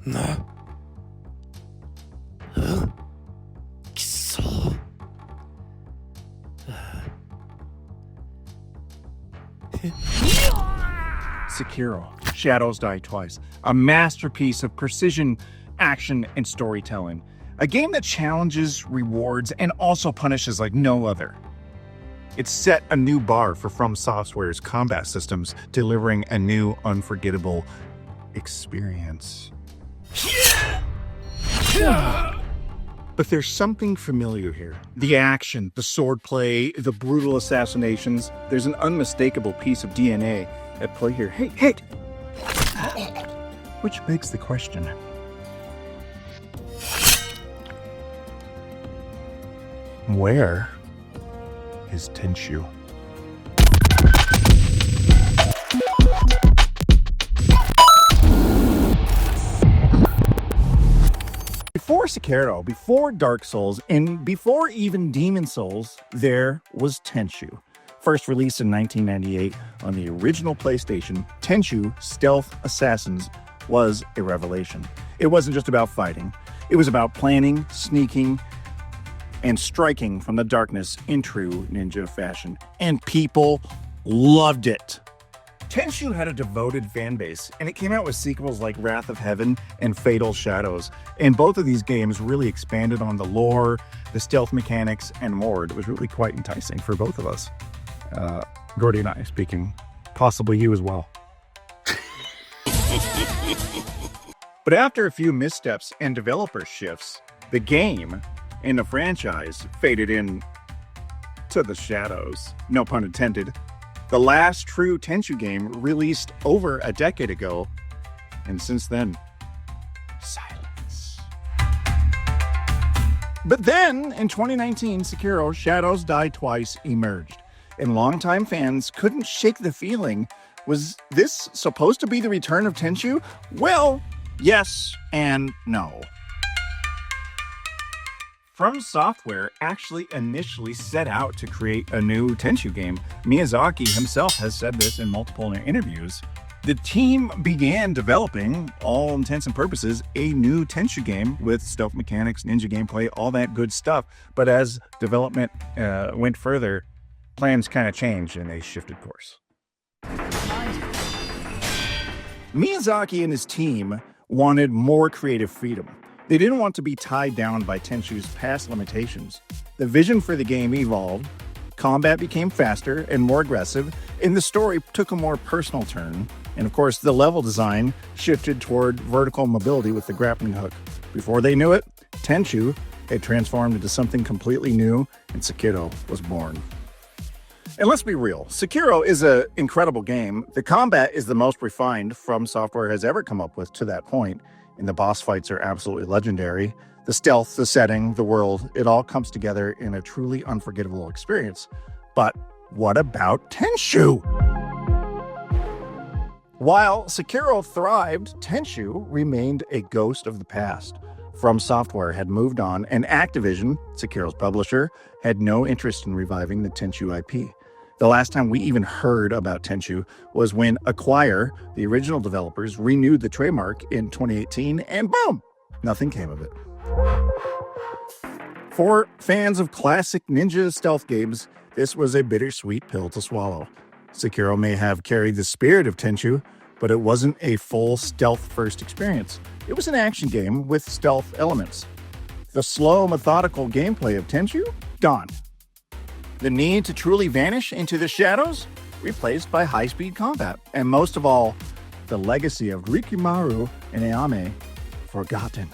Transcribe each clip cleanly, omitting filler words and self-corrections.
な。きそ。Sekiro, Shadows Die Twice, a masterpiece of precision, action, and storytelling. A game that challenges, rewards, and also punishes like no other. It set a new bar for From Software's combat systems, delivering a new, unforgettable experience. But there's something familiar here. The action, the swordplay, the brutal assassinations. There's an unmistakable piece of DNA at play here. Hey! Which begs the question. Where is Tenchu? Before Sekiro, before Dark Souls, and before even Demon Souls, there was Tenchu. First released in 1998 on the original PlayStation, Tenchu Stealth Assassins was a revelation. It wasn't just about fighting. It was about planning, sneaking, and striking from the darkness in true ninja fashion. And people loved it. Tenchu had a devoted fan base, and it came out with sequels like Wrath of Heaven and Fatal Shadows. And both of these games really expanded on the lore, the stealth mechanics, and more. It was really quite enticing for both of us. Gordy and I speaking, possibly you as well. But after a few missteps and developer shifts, the game and the franchise faded in to the shadows, no pun intended. The last true Tenchu game released over a decade ago, and since then, silence. But then, in 2019, Sekiro Shadows Die Twice emerged, and longtime fans couldn't shake the feeling. Was this supposed to be the return of Tenchu? Well, yes and no. From Software actually initially set out to create a new Tenchu game. Miyazaki himself has said this in multiple interviews. The team began developing, all intents and purposes, a new Tenchu game with stealth mechanics, ninja gameplay, all that good stuff. But as development went further, plans kind of changed and they shifted course. Miyazaki and his team wanted more creative freedom. They didn't want to be tied down by Tenchu's past limitations. The vision for the game evolved, combat became faster and more aggressive, and the story took a more personal turn. And of course, the level design shifted toward vertical mobility with the grappling hook. Before they knew it, Tenchu had transformed into something completely new, and Sekiro was born. And let's be real, Sekiro is an incredible game. The combat is the most refined From Software has ever come up with to that point. And the boss fights are absolutely legendary. The stealth, the setting, the world, it all comes together in a truly unforgettable experience. But what about Tenchu? While Sekiro thrived, Tenchu remained a ghost of the past. From Software had moved on, and Activision, Sekiro's publisher, had no interest in reviving the Tenchu IP. The last time we even heard about Tenchu was when Acquire, the original developers, renewed the trademark in 2018, and boom, nothing came of it. For fans of classic ninja stealth games, this was a bittersweet pill to swallow. Sekiro may have carried the spirit of Tenchu, but it wasn't a full stealth-first experience. It was an action game with stealth elements. The slow, methodical gameplay of Tenchu? Gone. The need to truly vanish into the shadows? Replaced by high-speed combat. And most of all, the legacy of Rikimaru and Ayame forgotten.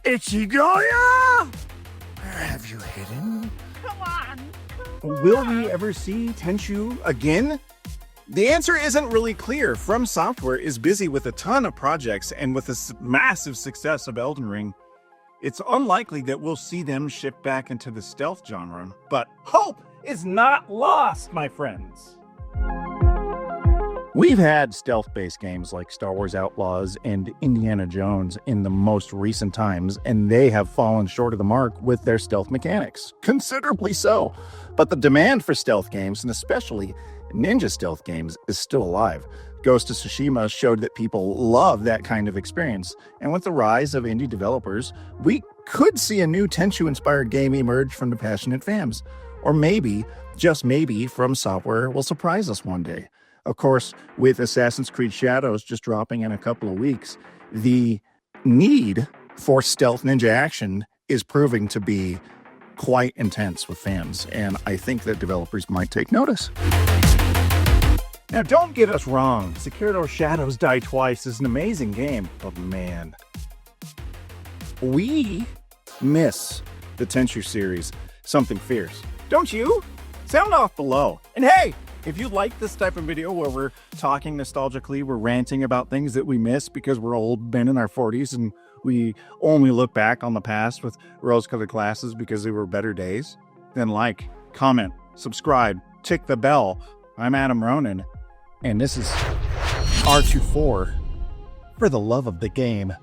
Ichigoya! Where have you hidden? Come on! Will we ever see Tenchu again? The answer isn't really clear. From Software is busy with a ton of projects, and with the massive success of Elden Ring, it's unlikely that we'll see them shift back into the stealth genre. But hope is not lost, my friends. We've had stealth-based games like Star Wars Outlaws and Indiana Jones in the most recent times, and they have fallen short of the mark with their stealth mechanics, considerably so. But the demand for stealth games, and especially ninja stealth games, is still alive. Ghost of Tsushima showed that people love that kind of experience, and with the rise of indie developers, we could see a new Tenchu-inspired game emerge from the passionate fans. Or maybe, just maybe, From Software will surprise us one day. Of course, with Assassin's Creed Shadows just dropping in a couple of weeks, the need for stealth ninja action is proving to be quite intense with fans, and I think that developers might take notice. Now, don't get us wrong, Sekiro Shadows Die Twice is an amazing game, but man, we miss the Tenchu series something fierce. Don't you? Sound off below. And hey, if you like this type of video where we're talking nostalgically, we're ranting about things that we miss because we're old men in our 40s and we only look back on the past with rose-colored glasses because they were better days, then like, comment, subscribe, tick the bell. I'm Adam Ronin, and this is R24 for the love of the game.